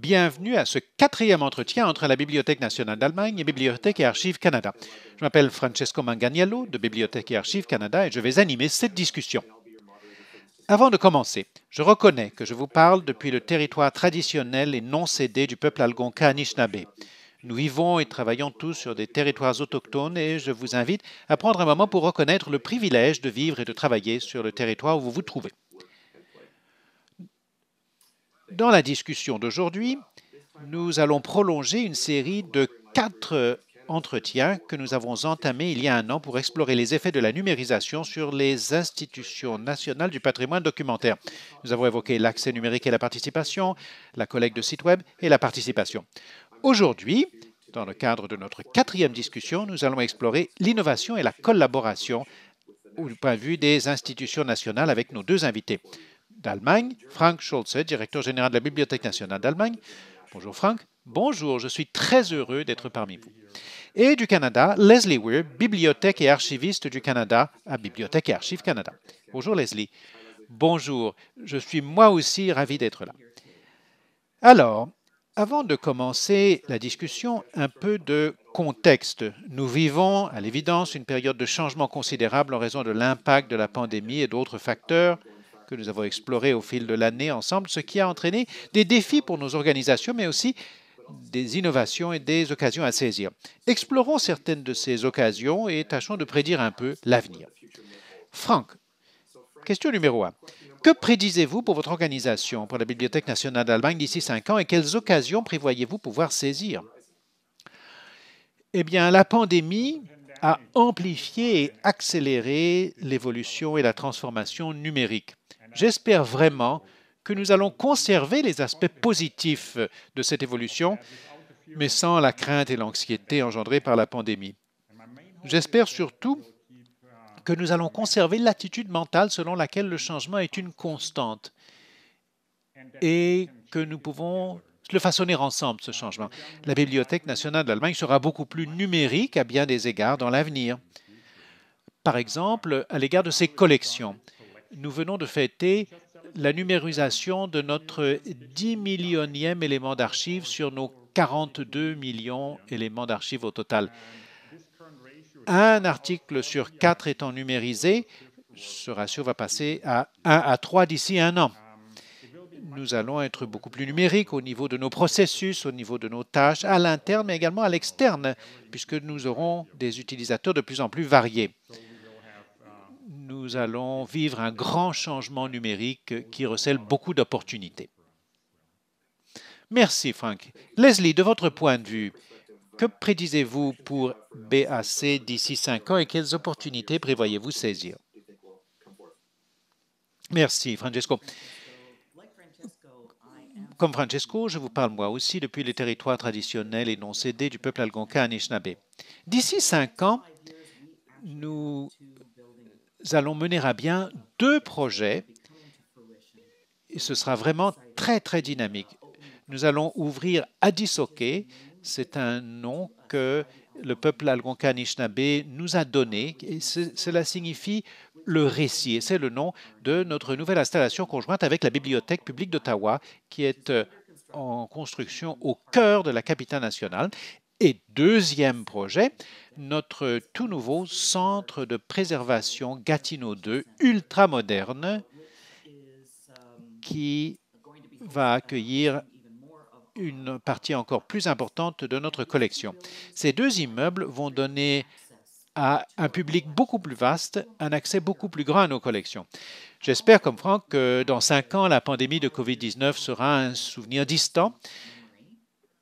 Bienvenue à ce quatrième entretien entre la Bibliothèque nationale d'Allemagne et Bibliothèque et Archives Canada. Je m'appelle Francesco Manganiello de Bibliothèque et Archives Canada et je vais animer cette discussion. Avant de commencer, je reconnais que je vous parle depuis le territoire traditionnel et non cédé du peuple algonquin Anishinaabe. Nous vivons et travaillons tous sur des territoires autochtones et je vous invite à prendre un moment pour reconnaître le privilège de vivre et de travailler sur le territoire où vous vous trouvez. Dans la discussion d'aujourd'hui, nous allons prolonger une série de 4 entretiens que nous avons entamés il y a un an pour explorer les effets de la numérisation sur les institutions nationales du patrimoine documentaire. Nous avons évoqué l'accès numérique et la participation, la collecte de sites web et la participation. Aujourd'hui, dans le cadre de notre 4e discussion, nous allons explorer l'innovation et la collaboration du point de vue des institutions nationales avec nos 2 invités. D'Allemagne, Frank Schulze, directeur général de la Bibliothèque nationale d'Allemagne. Bonjour Frank. Bonjour, je suis très heureux d'être parmi vous. Et du Canada, Leslie Weir, bibliothèque et archiviste du Canada à Bibliothèque et Archives Canada. Bonjour Leslie. Bonjour, je suis moi aussi ravi d'être là. Alors, avant de commencer la discussion, un peu de contexte. Nous vivons, à l'évidence, une période de changement considérable en raison de l'impact de la pandémie et d'autres facteurs que nous avons explorés au fil de l'année ensemble, ce qui a entraîné des défis pour nos organisations, mais aussi des innovations et des occasions à saisir. Explorons certaines de ces occasions et tâchons de prédire un peu l'avenir. Franck, question numéro 1. Que prédisez-vous pour votre organisation, pour la Bibliothèque nationale d'Allemagne d'ici 5 ans et quelles occasions prévoyez-vous pouvoir saisir? Eh bien, la pandémie a amplifié et accéléré l'évolution et la transformation numérique. J'espère vraiment que nous allons conserver les aspects positifs de cette évolution, mais sans la crainte et l'anxiété engendrées par la pandémie. J'espère surtout que nous allons conserver l'attitude mentale selon laquelle le changement est une constante et que nous pouvons le façonner ensemble, ce changement. La Bibliothèque nationale d'Allemagne sera beaucoup plus numérique à bien des égards dans l'avenir. Par exemple, à l'égard de ses collections. Nous venons de fêter la numérisation de notre 10 millionième élément d'archives sur nos 42 millions d'éléments d'archives au total. Un article sur 4 étant numérisé, ce ratio va passer à 1 à 3 d'ici un an. Nous allons être beaucoup plus numériques au niveau de nos processus, au niveau de nos tâches, à l'interne, mais également à l'externe, puisque nous aurons des utilisateurs de plus en plus variés. Nous allons vivre un grand changement numérique qui recèle beaucoup d'opportunités. Merci, Frank. Leslie, de votre point de vue, que prédisez-vous pour BAC d'ici 5 ans et quelles opportunités prévoyez-vous saisir? Merci, Francesco. Comme Francesco, je vous parle moi aussi depuis les territoires traditionnels et non cédés du peuple algonquin Anishinaabe. D'ici 5 ans, nous allons mener à bien 2 projets et ce sera vraiment très, très dynamique. Nous allons ouvrir Adisoke, c'est un nom que le peuple algonquin Anishinaabe nous a donné et cela signifie le récit et c'est le nom de notre nouvelle installation conjointe avec la Bibliothèque publique d'Ottawa qui est en construction au cœur de la capitale nationale. Et deuxième projet, notre tout nouveau centre de préservation Gatineau 2, ultra moderne, qui va accueillir une partie encore plus importante de notre collection. Ces 2 immeubles vont donner à un public beaucoup plus vaste un accès beaucoup plus grand à nos collections. J'espère, comme Franck, que dans 5 ans, la pandémie de COVID-19 sera un souvenir distant,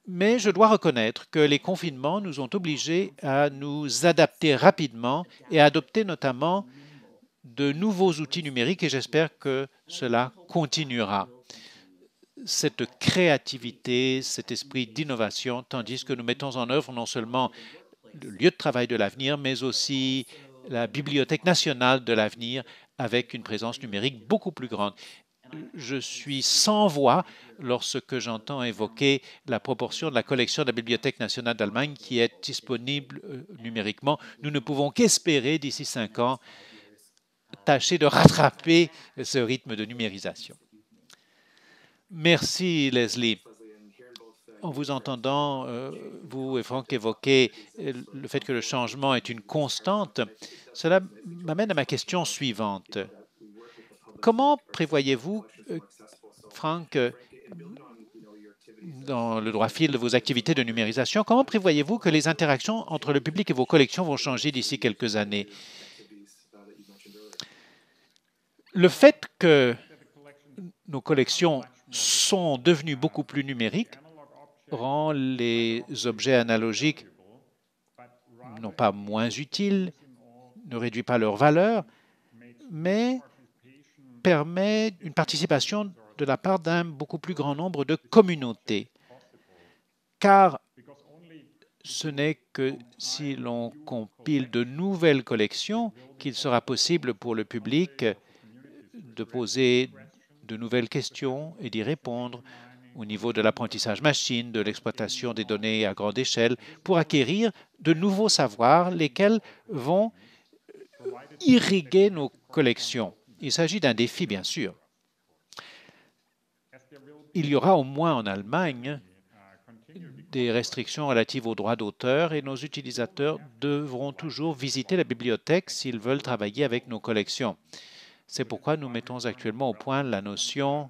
mais je dois reconnaître que les confinements nous ont obligés à nous adapter rapidement et à adopter notamment de nouveaux outils numériques et j'espère que cela continuera. Cette créativité, cet esprit d'innovation, tandis que nous mettons en œuvre non seulement le lieu de travail de l'avenir, mais aussi la Bibliothèque nationale de l'avenir avec une présence numérique beaucoup plus grande. Je suis sans voix lorsque j'entends évoquer la proportion de la collection de la Bibliothèque nationale d'Allemagne qui est disponible numériquement. Nous ne pouvons qu'espérer d'ici 5 ans tâcher de rattraper ce rythme de numérisation. Merci, Leslie. En vous entendant, vous et Franck évoquer le fait que le changement est une constante, cela m'amène à ma question suivante. Comment prévoyez-vous, Franck, dans le droit fil de vos activités de numérisation, comment prévoyez-vous que les interactions entre le public et vos collections vont changer d'ici quelques années? Le fait que nos collections sont devenues beaucoup plus numériques rend les objets analogiques non pas moins utiles, ne réduit pas leur valeur, mais permet une participation de la part d'un beaucoup plus grand nombre de communautés. Car ce n'est que si l'on compile de nouvelles collections qu'il sera possible pour le public de poser de nouvelles questions et d'y répondre au niveau de l'apprentissage machine, de l'exploitation des données à grande échelle, pour acquérir de nouveaux savoirs, lesquels vont irriguer nos collections. Il s'agit d'un défi, bien sûr. Il y aura au moins en Allemagne des restrictions relatives aux droits d'auteur et nos utilisateurs devront toujours visiter la bibliothèque s'ils veulent travailler avec nos collections. C'est pourquoi nous mettons actuellement au point la notion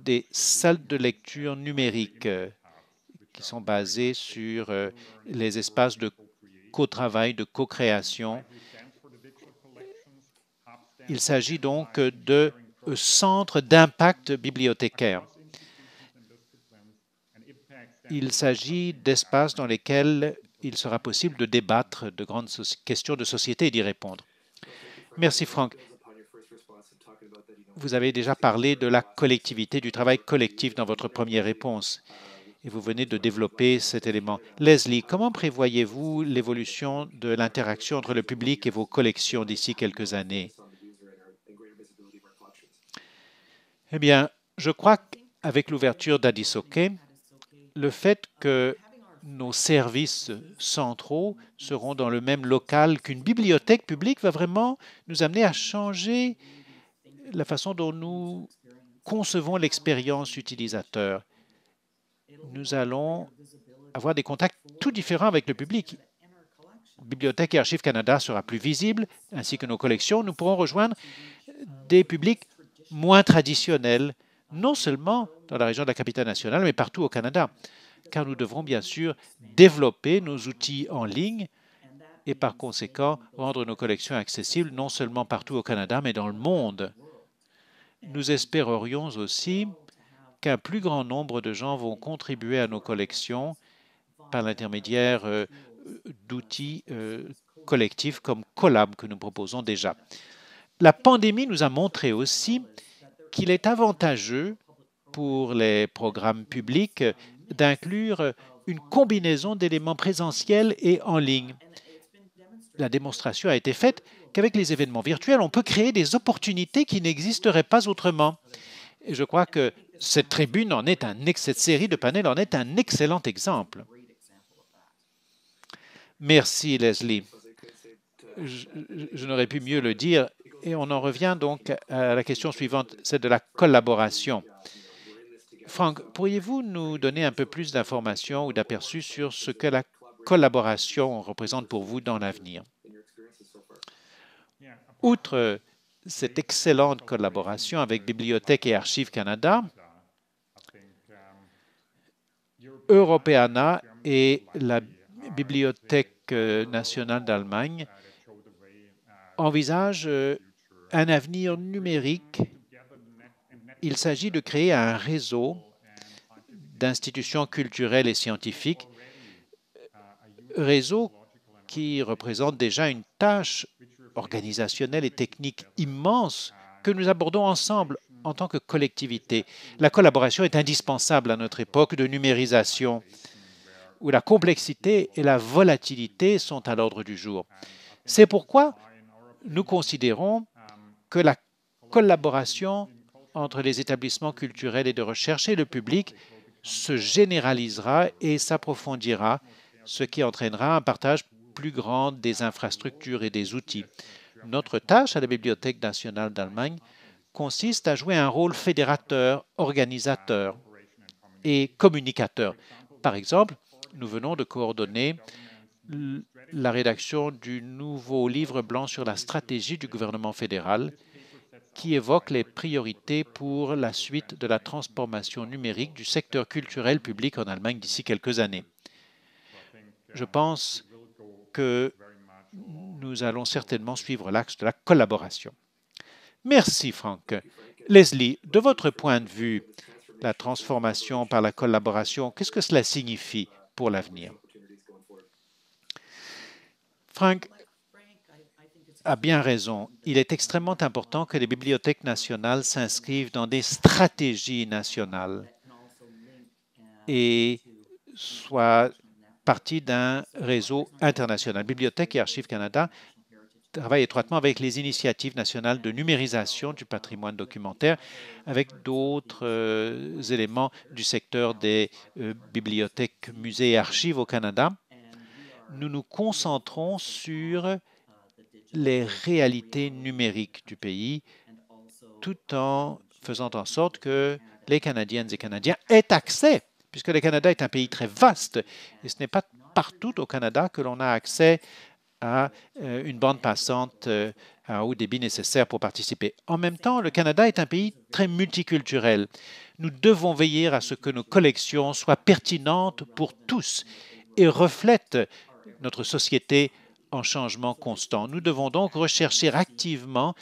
des salles de lecture numériques qui sont basées sur les espaces de co-travail, de co-création. Il s'agit donc de centres d'impact bibliothécaire. Il s'agit d'espaces dans lesquels il sera possible de débattre de grandes questions de société et d'y répondre. Merci, Franck. Vous avez déjà parlé de la collectivité, du travail collectif dans votre première réponse, et vous venez de développer cet élément. Leslie, comment prévoyez-vous l'évolution de l'interaction entre le public et vos collections d'ici quelques années? Eh bien, je crois qu'avec l'ouverture d'Adisoke, le fait que nos services centraux seront dans le même local qu'une bibliothèque publique va vraiment nous amener à changer la façon dont nous concevons l'expérience utilisateur. Nous allons avoir des contacts tout différents avec le public. Bibliothèque et Archives Canada sera plus visible, ainsi que nos collections. Nous pourrons rejoindre des publics moins traditionnels, non seulement dans la région de la capitale nationale, mais partout au Canada, car nous devrons bien sûr développer nos outils en ligne et par conséquent rendre nos collections accessibles non seulement partout au Canada, mais dans le monde. Nous espérerions aussi qu'un plus grand nombre de gens vont contribuer à nos collections par l'intermédiaire d'outils collectifs comme Collab que nous proposons déjà. La pandémie nous a montré aussi qu'il est avantageux pour les programmes publics d'inclure une combinaison d'éléments présentiels et en ligne. La démonstration a été faite qu'avec les événements virtuels, on peut créer des opportunités qui n'existeraient pas autrement. Et je crois que cette tribune en est cette série de panels en est un excellent exemple. Merci, Leslie. Je n'aurais pu mieux le dire. Et on en revient donc à la question suivante, celle de la collaboration. Franck, pourriez-vous nous donner un peu plus d'informations ou d'aperçus sur ce que la collaboration représente pour vous dans l'avenir? Outre cette excellente collaboration avec Bibliothèque et Archives Canada, Europeana et la Bibliothèque nationale d'Allemagne envisagent un avenir numérique. Il s'agit de créer un réseau d'institutions culturelles et scientifiques, réseau qui représente déjà une tâche organisationnelle et technique immense que nous abordons ensemble en tant que collectivité. La collaboration est indispensable à notre époque de numérisation, où la complexité et la volatilité sont à l'ordre du jour. C'est pourquoi nous considérons que la collaboration entre les établissements culturels et de recherche et le public se généralisera et s'approfondira, ce qui entraînera un partage plus grand des infrastructures et des outils. Notre tâche à la Bibliothèque nationale d'Allemagne consiste à jouer un rôle fédérateur, organisateur. et communicateurs. Par exemple, nous venons de coordonner la rédaction du nouveau livre blanc sur la stratégie du gouvernement fédéral qui évoque les priorités pour la suite de la transformation numérique du secteur culturel public en Allemagne d'ici quelques années. Je pense que nous allons certainement suivre l'axe de la collaboration. Merci, Frank. Leslie, de votre point de vue, la transformation par la collaboration, qu'est-ce que cela signifie pour l'avenir? Frank a bien raison. Il est extrêmement important que les bibliothèques nationales s'inscrivent dans des stratégies nationales et soient partie d'un réseau international. Bibliothèques et Archives Canada travaille étroitement avec les initiatives nationales de numérisation du patrimoine documentaire, avec d'autres éléments du secteur des bibliothèques, musées et archives au Canada. Nous nous concentrons sur les réalités numériques du pays, tout en faisant en sorte que les Canadiennes et Canadiens aient accès, puisque le Canada est un pays très vaste, et ce n'est pas partout au Canada que l'on a accès à une bande passante à haut débit nécessaire pour participer. En même temps, le Canada est un pays très multiculturel. Nous devons veiller à ce que nos collections soient pertinentes pour tous et reflètent notre société en changement constant. Nous devons donc rechercher activement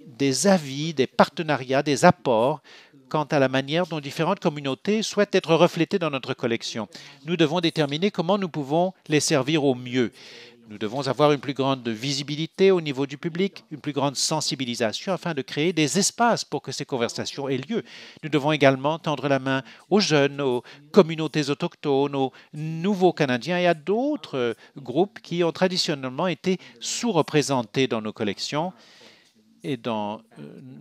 des avis, des partenariats, des apports quant à la manière dont différentes communautés souhaitent être reflétées dans notre collection. Nous devons déterminer comment nous pouvons les servir au mieux. Nous devons avoir une plus grande visibilité au niveau du public, une plus grande sensibilisation afin de créer des espaces pour que ces conversations aient lieu. Nous devons également tendre la main aux jeunes, aux communautés autochtones, aux nouveaux Canadiens et à d'autres groupes qui ont traditionnellement été sous-représentés dans nos collections et dans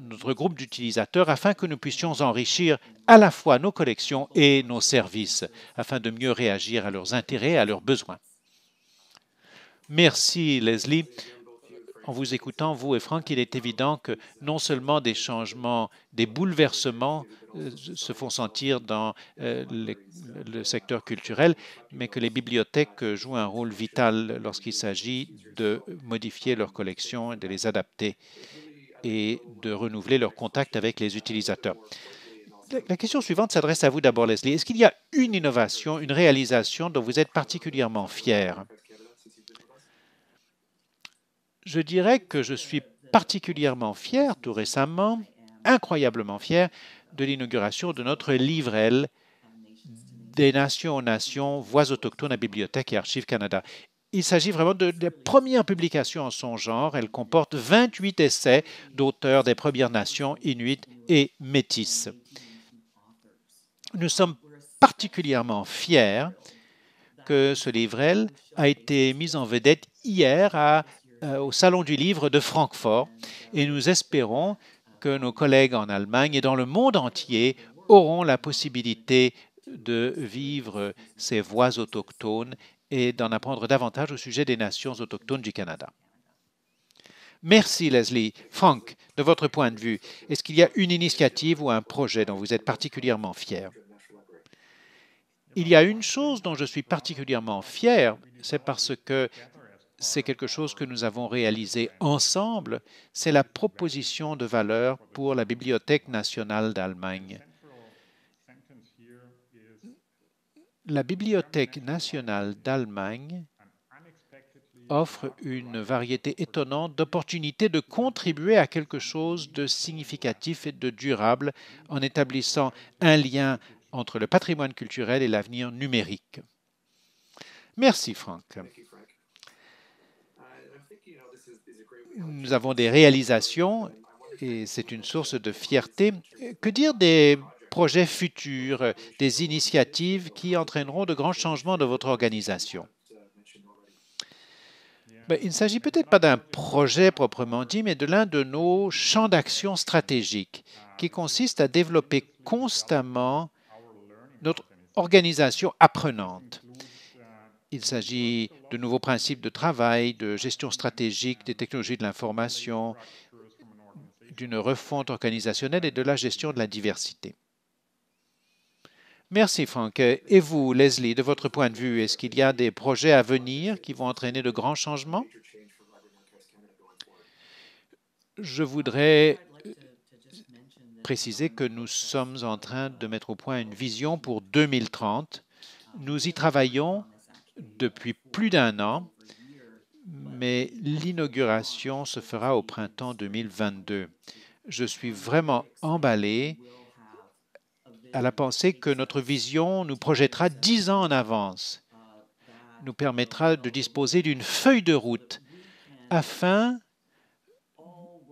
notre groupe d'utilisateurs afin que nous puissions enrichir à la fois nos collections et nos services afin de mieux réagir à leurs intérêts et à leurs besoins. Merci, Leslie. En vous écoutant, vous et Franck, il est évident que non seulement des changements, des bouleversements se font sentir dans le secteur culturel, mais que les bibliothèques jouent un rôle vital lorsqu'il s'agit de modifier leurs collections, de les adapter et de renouveler leur contact avec les utilisateurs. La question suivante s'adresse à vous d'abord, Leslie. Est-ce qu'il y a une innovation, une réalisation dont vous êtes particulièrement fier? Je dirais que je suis particulièrement fier, tout récemment, incroyablement fier, de l'inauguration de notre livrelle des nations aux nations, voix autochtones à Bibliothèque et Archives Canada. Il s'agit vraiment de la première publication en son genre. Elle comporte 28 essais d'auteurs des Premières Nations, Inuits et Métis. Nous sommes particulièrement fiers que ce livrel a été mis en vedette hier au Salon du Livre de Francfort et nous espérons que nos collègues en Allemagne et dans le monde entier auront la possibilité de vivre ces voix autochtones et d'en apprendre davantage au sujet des nations autochtones du Canada. Merci, Leslie. Frank, de votre point de vue, est-ce qu'il y a une initiative ou un projet dont vous êtes particulièrement fier? Il y a une chose dont je suis particulièrement fier, c'est parce que c'est quelque chose que nous avons réalisé ensemble, c'est la proposition de valeur pour la Bibliothèque nationale d'Allemagne. La Bibliothèque nationale d'Allemagne offre une variété étonnante d'opportunités de contribuer à quelque chose de significatif et de durable en établissant un lien entre le patrimoine culturel et l'avenir numérique. Merci, Franck. Nous avons des réalisations et c'est une source de fierté. Que dire des projets futurs, des initiatives qui entraîneront de grands changements dans votre organisation? Il ne s'agit peut-être pas d'un projet proprement dit, mais de l'un de nos champs d'action stratégiques qui consiste à développer constamment notre organisation apprenante. Il s'agit de nouveaux principes de travail, de gestion stratégique des technologies de l'information, d'une refonte organisationnelle et de la gestion de la diversité. Merci, Franck. Et vous, Leslie, de votre point de vue, est-ce qu'il y a des projets à venir qui vont entraîner de grands changements? Je voudrais préciser que nous sommes en train de mettre au point une vision pour 2030. Nous y travaillons depuis plus d'un an, mais l'inauguration se fera au printemps 2022. Je suis vraiment emballé à la pensée que notre vision nous projettera 10 ans en avance, nous permettra de disposer d'une feuille de route afin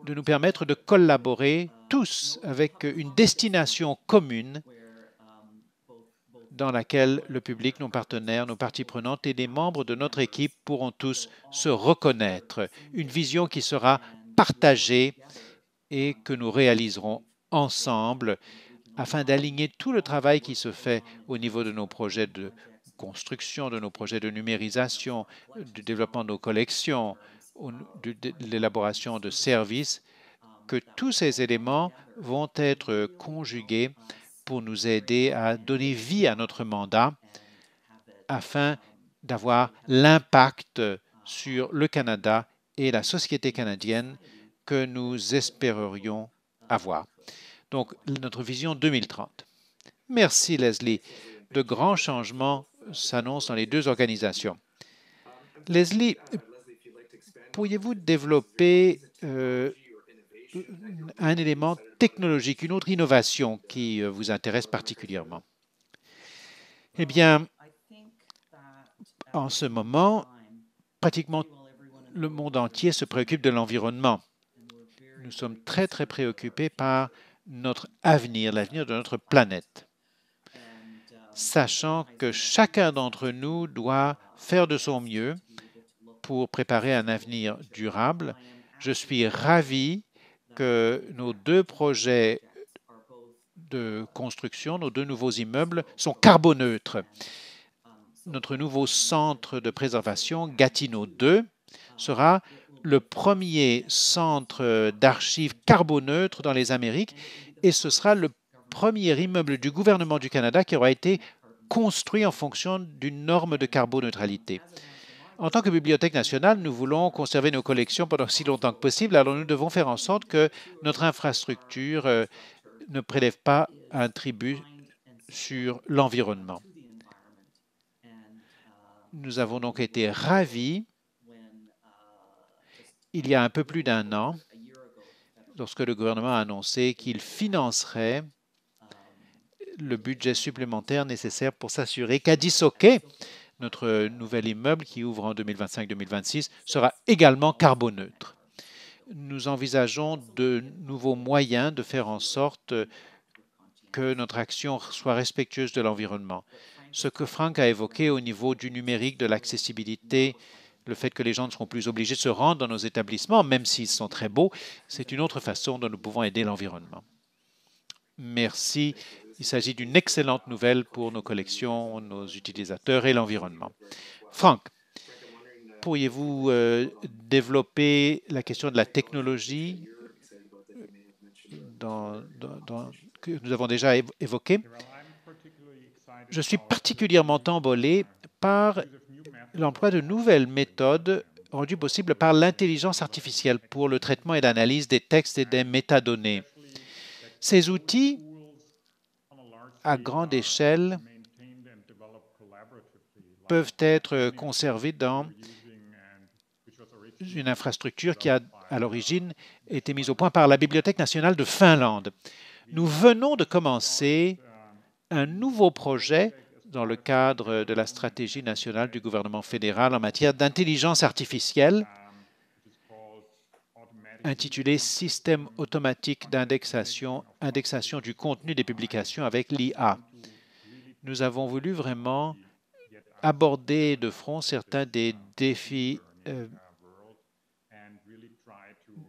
de nous permettre de collaborer tous avec une destination commune dans laquelle le public, nos partenaires, nos parties prenantes et les membres de notre équipe pourront tous se reconnaître. Une vision qui sera partagée et que nous réaliserons ensemble afin d'aligner tout le travail qui se fait au niveau de nos projets de construction, de nos projets de numérisation, du développement de nos collections, de l'élaboration de services, que tous ces éléments vont être conjugués pour nous aider à donner vie à notre mandat afin d'avoir l'impact sur le Canada et la société canadienne que nous espérerions avoir. Donc, notre vision 2030. Merci, Leslie. De grands changements s'annoncent dans les deux organisations. Leslie, pourriez-vous développer un élément technologique, une autre innovation qui vous intéresse particulièrement? Eh bien, en ce moment, pratiquement le monde entier se préoccupe de l'environnement. Nous sommes très, très préoccupés par notre avenir, l'avenir de notre planète, sachant que chacun d'entre nous doit faire de son mieux pour préparer un avenir durable. Je suis ravi que nos deux projets de construction, nos deux nouveaux immeubles, sont carboneutres. Notre nouveau centre de préservation, Gatineau 2, sera le premier centre d'archives carboneutre dans les Amériques et ce sera le premier immeuble du gouvernement du Canada qui aura été construit en fonction d'une norme de carboneutralité. En tant que Bibliothèque nationale, nous voulons conserver nos collections pendant si longtemps que possible, alors nous devons faire en sorte que notre infrastructure ne prélève pas un tribut sur l'environnement. Nous avons donc été ravis, il y a un peu plus d'un an, lorsque le gouvernement a annoncé qu'il financerait le budget supplémentaire nécessaire pour s'assurer qu'Adisoké, notre nouvel immeuble qui ouvre en 2025-2026, sera également carboneutre. Nous envisageons de nouveaux moyens de faire en sorte que notre action soit respectueuse de l'environnement. Ce que Franck a évoqué au niveau du numérique, de l'accessibilité, le fait que les gens ne seront plus obligés de se rendre dans nos établissements, même s'ils sont très beaux, c'est une autre façon dont nous pouvons aider l'environnement. Merci. Il s'agit d'une excellente nouvelle pour nos collections, nos utilisateurs et l'environnement. Franck, pourriez-vous développer la question de la technologie que nous avons déjà évoquée? Je suis particulièrement emballé par l'emploi de nouvelles méthodes rendues possibles par l'intelligence artificielle pour le traitement et l'analyse des textes et des métadonnées. Ces outils, à grande échelle, peuvent être conservés dans une infrastructure qui a, à l'origine, été mise au point par la Bibliothèque nationale de Finlande. Nous venons de commencer un nouveau projet dans le cadre de la stratégie nationale du gouvernement fédéral en matière d'intelligence artificielle, intitulé Système automatique d'indexation, indexation du contenu des publications avec l'IA. Nous avons voulu vraiment aborder de front certains des défis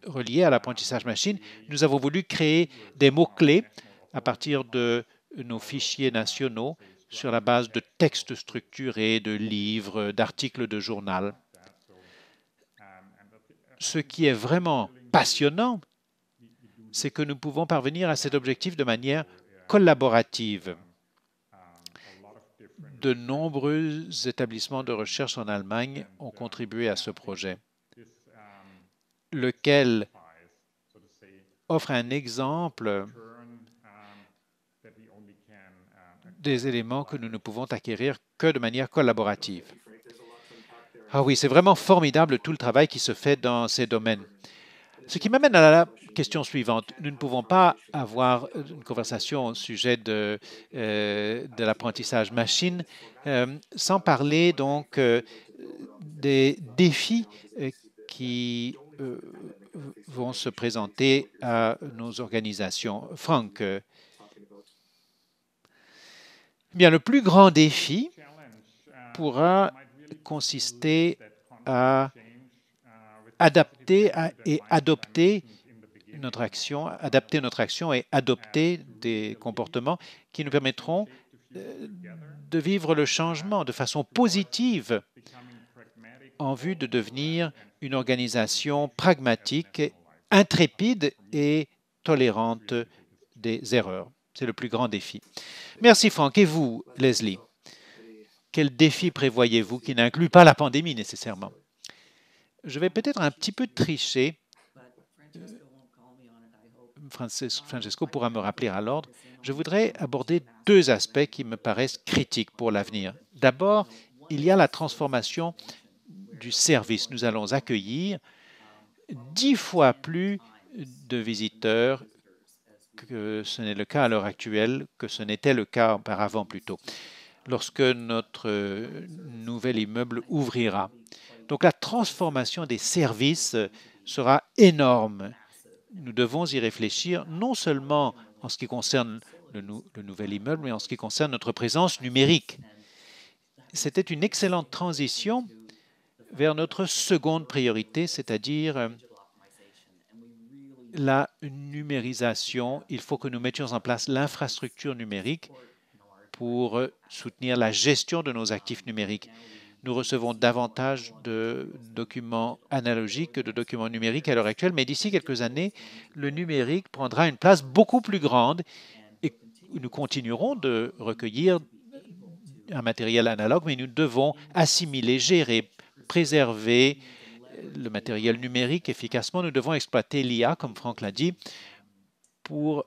reliés à l'apprentissage machine. Nous avons voulu créer des mots-clés à partir de nos fichiers nationaux sur la base de textes structurés, de livres, d'articles de journal. Ce qui est vraiment passionnant, c'est que nous pouvons parvenir à cet objectif de manière collaborative. De nombreux établissements de recherche en Allemagne ont contribué à ce projet, lequel offre un exemple des éléments que nous ne pouvons acquérir que de manière collaborative. Ah oui, c'est vraiment formidable tout le travail qui se fait dans ces domaines. Ce qui m'amène à la question suivante. Nous ne pouvons pas avoir une conversation au sujet de l'apprentissage machine sans parler donc des défis qui vont se présenter à nos organisations. Franck, bien, le plus grand défi pourra consister à adapter et adopter notre action, et adopter des comportements qui nous permettront de vivre le changement de façon positive en vue de devenir une organisation pragmatique, intrépide et tolérante des erreurs. C'est le plus grand défi. Merci Franck. Et vous, Leslie, quel défi prévoyez-vous qui n'inclut pas la pandémie nécessairement? Je vais peut-être un petit peu tricher. Francesco pourra me rappeler à l'ordre. Je voudrais aborder deux aspects qui me paraissent critiques pour l'avenir. D'abord, il y a la transformation du service. Nous allons accueillir 10 fois plus de visiteurs que ce n'est le cas à l'heure actuelle, que ce n'était le cas auparavant plutôt, lorsque notre nouvel immeuble ouvrira. Donc la transformation des services sera énorme. Nous devons y réfléchir non seulement en ce qui concerne le nouvel immeuble, mais en ce qui concerne notre présence numérique. C'était une excellente transition vers notre seconde priorité, c'est-à-dire la numérisation. Il faut que nous mettions en place l'infrastructure numérique pour soutenir la gestion de nos actifs numériques. Nous recevons davantage de documents analogiques que de documents numériques à l'heure actuelle, mais d'ici quelques années, le numérique prendra une place beaucoup plus grande et nous continuerons de recueillir un matériel analogue, mais nous devons assimiler, gérer, préserver le matériel numérique efficacement. Nous devons exploiter l'IA, comme Franck l'a dit, pour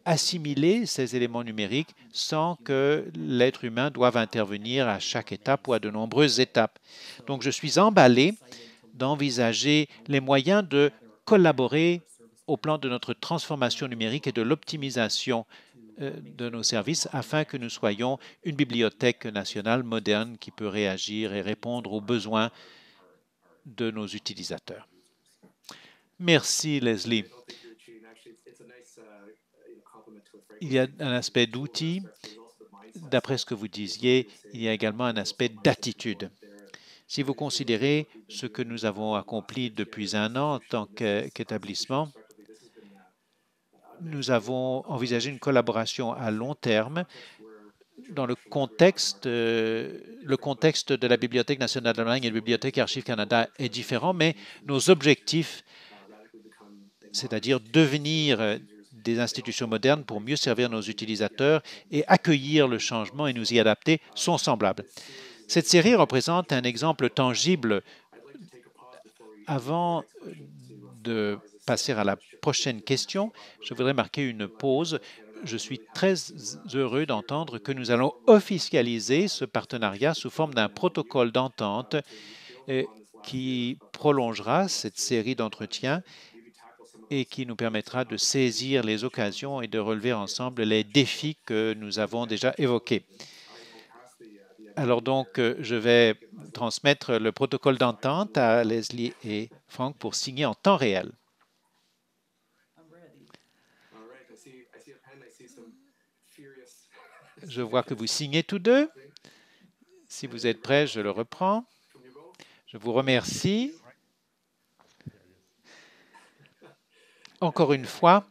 assimiler ces éléments numériques sans que l'être humain doive intervenir à chaque étape ou à de nombreuses étapes. Donc, je suis emballé d'envisager les moyens de collaborer au plan de notre transformation numérique et de l'optimisation de nos services afin que nous soyons une bibliothèque nationale moderne qui peut réagir et répondre aux besoins de nos utilisateurs. Merci, Leslie. Il y a un aspect d'outils. D'après ce que vous disiez, il y a également un aspect d'attitude. Si vous considérez ce que nous avons accompli depuis un an en tant qu'établissement, nous avons envisagé une collaboration à long terme dans le contexte de la Bibliothèque nationale d'Allemagne et de la Bibliothèque et Archives Canada est différent, mais nos objectifs, c'est-à-dire devenir des institutions modernes pour mieux servir nos utilisateurs et accueillir le changement et nous y adapter, sont semblables. Cette série représente un exemple tangible. Avant de passer à la prochaine question, je voudrais marquer une pause. Je suis très heureux d'entendre que nous allons officialiser ce partenariat sous forme d'un protocole d'entente qui prolongera cette série d'entretiens et qui nous permettra de saisir les occasions et de relever ensemble les défis que nous avons déjà évoqués. Alors donc, je vais transmettre le protocole d'entente à Leslie et Franck pour signer en temps réel. Je vois que vous signez tous deux. Si vous êtes prêts, je le reprends. Je vous remercie. Encore une fois,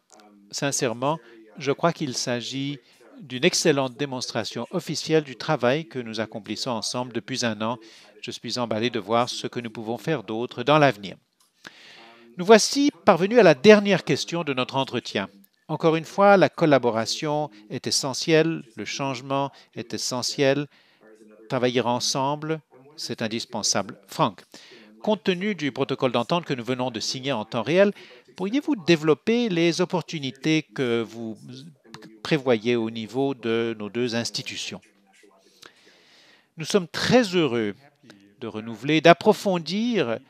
sincèrement, je crois qu'il s'agit d'une excellente démonstration officielle du travail que nous accomplissons ensemble depuis un an. Je suis emballé de voir ce que nous pouvons faire d'autre dans l'avenir. Nous voici parvenus à la dernière question de notre entretien. Encore une fois, la collaboration est essentielle, le changement est essentiel, Travailler ensemble, c'est indispensable. Frank, compte tenu du protocole d'entente que nous venons de signer en temps réel, pourriez-vous développer les opportunités que vous prévoyez au niveau de nos deux institutions? Nous sommes très heureux de renouveler, d'approfondir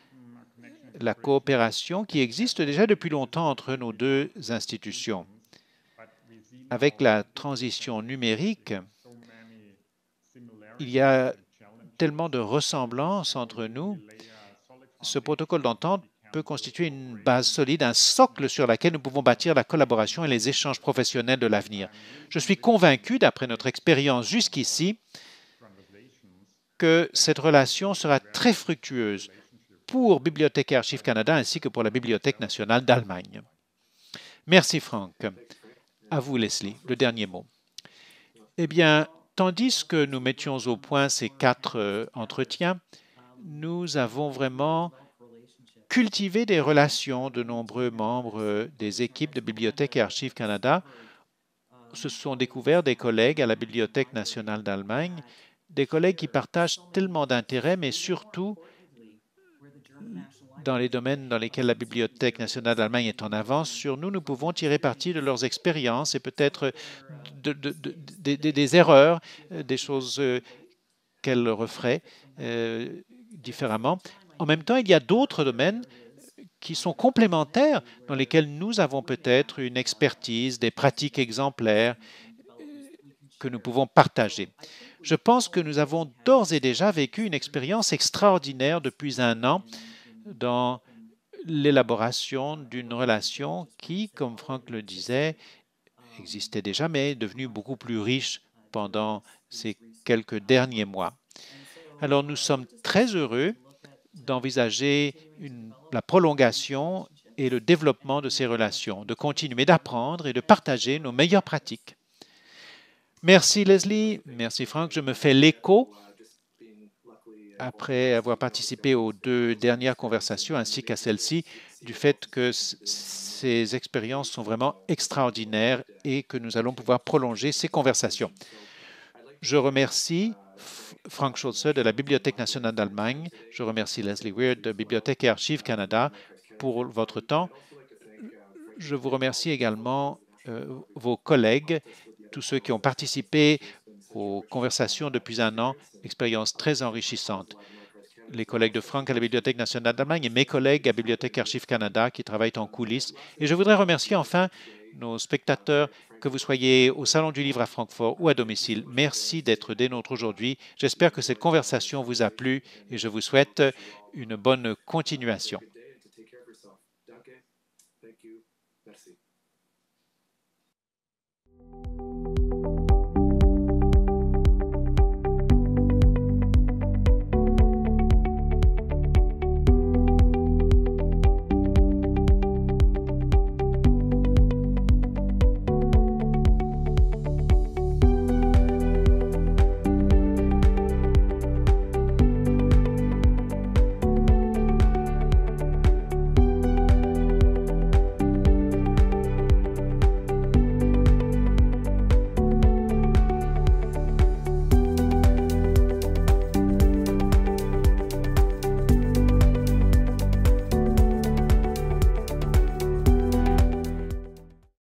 la coopération qui existe déjà depuis longtemps entre nos deux institutions. Avec la transition numérique, il y a tellement de ressemblances entre nous. Ce protocole d'entente peut constituer une base solide, un socle sur lequel nous pouvons bâtir la collaboration et les échanges professionnels de l'avenir. Je suis convaincu, d'après notre expérience jusqu'ici, que cette relation sera très fructueuse pour Bibliothèque et Archives Canada ainsi que pour la Bibliothèque nationale d'Allemagne. Merci, Frank. À vous, Leslie, le dernier mot. Eh bien, tandis que nous mettions au point ces 4 entretiens, nous avons vraiment cultivé des relations. De nombreux membres des équipes de Bibliothèque et Archives Canada se sont découverts des collègues à la Bibliothèque nationale d'Allemagne, des collègues qui partagent tellement d'intérêts, mais surtout dans les domaines dans lesquels la Bibliothèque nationale d'Allemagne est en avance sur nous, nous pouvons tirer parti de leurs expériences et peut-être des erreurs, des choses qu'elles referaient différemment. En même temps, il y a d'autres domaines qui sont complémentaires, dans lesquels nous avons peut-être une expertise, des pratiques exemplaires que nous pouvons partager. Je pense que nous avons d'ores et déjà vécu une expérience extraordinaire depuis un an dans l'élaboration d'une relation qui, comme Frank le disait, existait déjà, mais est devenue beaucoup plus riche pendant ces quelques derniers mois. Alors, nous sommes très heureux d'envisager la prolongation et le développement de ces relations, de continuer d'apprendre et de partager nos meilleures pratiques. Merci Leslie, merci Frank. Je me fais l'écho, après avoir participé aux 2 dernières conversations ainsi qu'à celle-ci, du fait que ces expériences sont vraiment extraordinaires et que nous allons pouvoir prolonger ces conversations. Je remercie Frank Schulze de la Bibliothèque nationale d'Allemagne. Je remercie Leslie Weird de Bibliothèque et Archives Canada pour votre temps. Je vous remercie également vos collègues, tous ceux qui ont participé aux conversations depuis un an, expérience très enrichissante. Les collègues de Frank à la Bibliothèque nationale d'Allemagne et mes collègues à Bibliothèque et Archives Canada qui travaillent en coulisses. Et je voudrais remercier enfin nos spectateurs, que vous soyez au Salon du Livre à Francfort ou à domicile. Merci d'être des nôtres aujourd'hui. J'espère que cette conversation vous a plu et je vous souhaite une bonne continuation.